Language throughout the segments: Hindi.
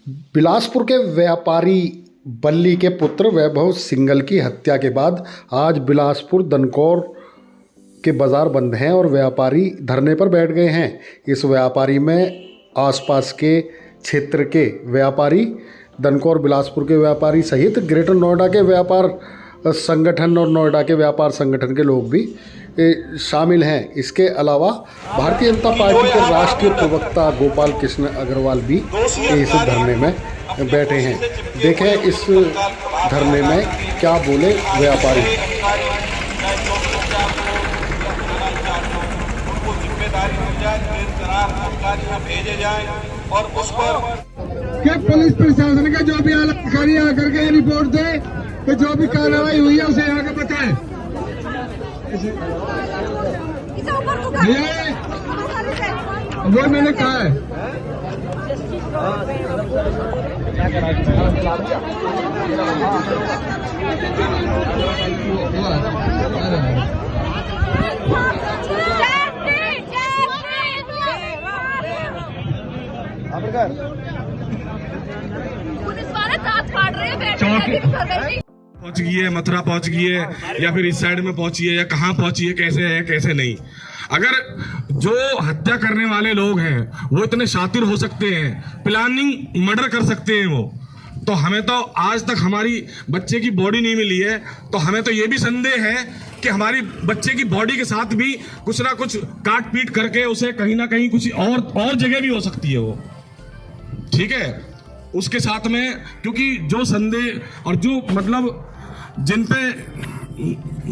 बिलासपुर के व्यापारी बल्ली के पुत्र वैभव सिंघल की हत्या के बाद आज बिलासपुर दनकौर के बाजार बंद हैं और व्यापारी धरने पर बैठ गए हैं। इस व्यापारी में आसपास के क्षेत्र के व्यापारी, दनकौर बिलासपुर के व्यापारी सहित ग्रेटर नोएडा के व्यापार संगठन और नोएडा के व्यापार संगठन के लोग भी शामिल हैं। इसके अलावा भारतीय जनता पार्टी के राष्ट्रीय प्रवक्ता गोपाल कृष्ण अग्रवाल भी इस धरने में बैठे हैं। देखें इस धरने में क्या बोले व्यापारी। भेजे जाए और उस पर क्या पुलिस प्रशासन का जो भी अधिकारी आकर के रिपोर्ट दे कि जो भी कार्रवाई हुई है उसे आगे बताएं। वो मैंने कहा है। पुलिस वाले दांत काट रहे हैं। पहुंच गई है, मथुरा पहुंच गई है या फिर इस साइड में पहुंची है या कहाँ पहुंची है कैसे नहीं। अगर जो हत्या करने वाले लोग हैं वो इतने शातिर हो सकते हैं, प्लानिंग मर्डर कर सकते हैं वो, तो हमें तो आज तक हमारी बच्चे की बॉडी नहीं मिली है, तो हमें तो ये भी संदेह है कि हमारी बच्चे की बॉडी के साथ भी कुछ ना कुछ काट पीट करके उसे कहीं ना कहीं कुछ और जगह भी हो सकती है वो, ठीक है। उसके साथ में क्योंकि जो संदेह और जो मतलब जिन पे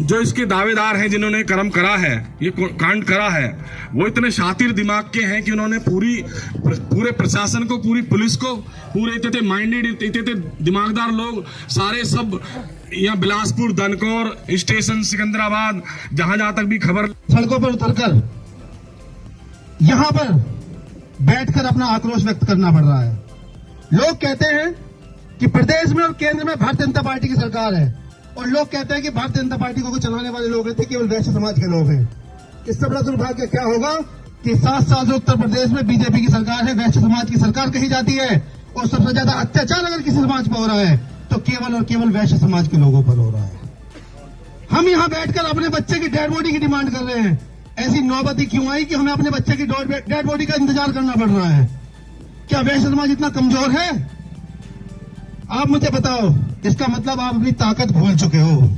जो इसके दावेदार हैं, जिन्होंने कर्म करा है, ये कांड करा है, वो इतने शातिर दिमाग के हैं कि उन्होंने पूरे प्रशासन को, पूरी पुलिस को, पूरे इतने माइंडेड, इतने दिमागदार लोग सारे सब यहाँ बिलासपुर, दनकौर स्टेशन, सिकंदराबाद, जहां तक भी खबर, सड़कों पर उतरकर यहाँ पर बैठकर अपना आक्रोश व्यक्त करना पड़ रहा है। लोग कहते हैं कि प्रदेश में और केंद्र में भारतीय जनता पार्टी की सरकार है और लोग कहते हैं कि भारतीय जनता पार्टी को चलाने वाले लोग हैं केवल वैश्य समाज के लोग हैं। इससे बड़ा दुर्भाग्य क्या होगा कि 7 साल से उत्तर प्रदेश में बीजेपी की सरकार है, वैश्य समाज की सरकार कही जाती है और सबसे ज्यादा अत्याचार अगर किसी समाज पर हो रहा है तो केवल और केवल वैश्य समाज के लोगों पर हो रहा है। हम यहाँ बैठकर अपने बच्चे की डेड बॉडी की डिमांड कर रहे हैं। ऐसी नौबत क्यों आई कि हमें अपने बच्चे की डेड बॉडी का इंतजार करना पड़ रहा है? क्या वैश्य समाज इतना कमजोर है? आप मुझे बताओ। इसका मतलब आप अपनी ताकत भूल चुके हो।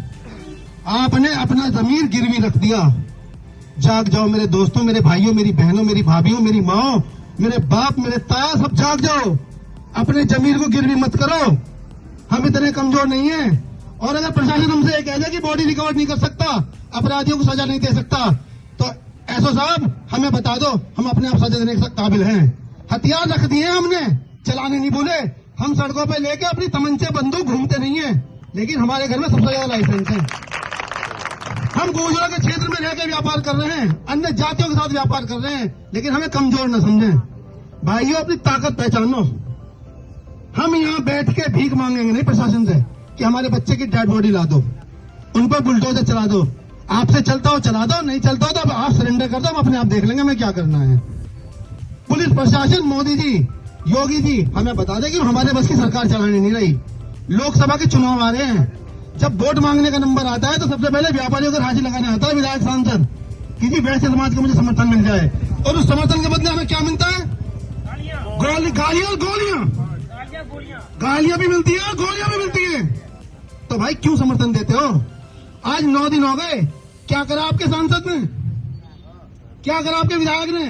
आपने अपना जमीर गिरवी रख दिया। जाग जाओ मेरे दोस्तों, मेरे भाइयों, मेरी बहनों, मेरी भाभियों, मेरी माओ, मेरे बाप, मेरे ताया, सब जाग जाओ। अपने जमीर को गिरवी मत करो। हम इतने कमजोर नहीं है। और अगर प्रशासन हमसे कह दे कि बॉडी रिकवर नहीं कर सकता, अपराधियों को सजा नहीं दे सकता, तो एसओ साहब हमें बता दो, हम अपने आप सजा देने के काबिल हैं। हथियार रख दिए हमने, चलाने नहीं बोले। हम सड़कों पे लेके अपनी तमंचे बंदूक घूमते नहीं है, लेकिन हमारे घर में सबसे ज्यादा लाइसेंस है। हम गुर्जरों के क्षेत्र में रहकर व्यापार कर रहे हैं, अन्य जातियों के साथ व्यापार कर रहे हैं, लेकिन हमें कमजोर न समझें। भाइयों, अपनी ताकत पहचानो। हम यहाँ बैठ के भीख मांगेंगे नहीं प्रशासन से कि हमारे बच्चे की डेड बॉडी ला दो, उन पर बुलडोजर चला दो। आपसे चलता हो चला दो, नहीं चलता हो तो आप सरेंडर कर दो, हम अपने आप देख लेंगे हमें क्या करना है। पुलिस प्रशासन, मोदी जी, योगी जी हमें बता दें कि हमारे बस की सरकार चलाने नहीं रही। लोकसभा के चुनाव आ रहे हैं, जब वोट मांगने का नंबर आता है तो सबसे पहले व्यापारियों को हाजिर लगाने आता है विधायक, सांसद, किसी वैश्य समाज को मुझे समर्थन मिल जाए। और उस समर्थन के बदले हमें क्या मिलता है? गालियां और गोलियां। गालियां भी मिलती है, गोलियां भी मिलती है। तो भाई क्यों समर्थन देते हो? आज 9 दिन हो गए, क्या करा आपके सांसद ने? क्या करा आपके विधायक ने?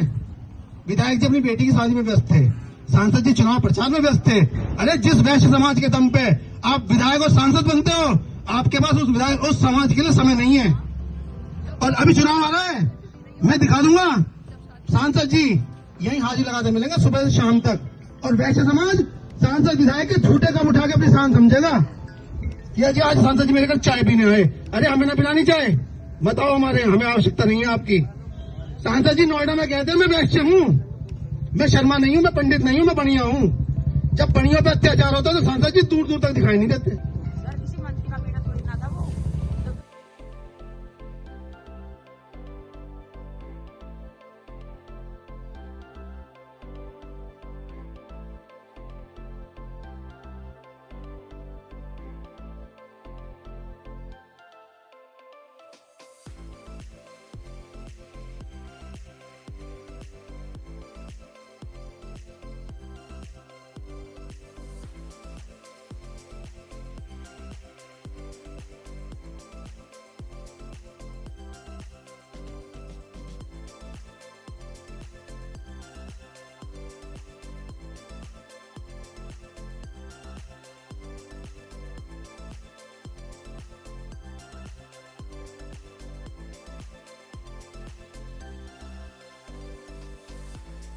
विधायक जी अपनी बेटी की शादी में व्यस्त थे, सांसद जी चुनाव प्रचार में व्यस्त थे। अरे जिस वैश्य समाज के दम पे आप विधायक और सांसद बनते हो, आपके पास उस समाज के लिए समय नहीं है। और अभी चुनाव आ रहा है, मैं दिखा दूंगा सांसद जी यही हाजिर लगाते मिलेंगे सुबह से शाम तक। और वैश्य समाज सांसद विधायक के झूठे कम उठा के अपनी शान समझेगा। यह जी आज सांसद जी मेरे घर चाय पीने आए, अरे हमें ना पिलानी चाय, बताओ, हमें आवश्यकता नहीं है आपकी। सांसद जी नोएडा में कहते हैं मैं वैश्य हूँ, मैं शर्मा नहीं हूं, मैं पंडित नहीं हूं, मैं बनिया हूं। जब बनियों पे अत्याचार होता है तो सांसद जी दूर दूर तक दिखाई नहीं देते।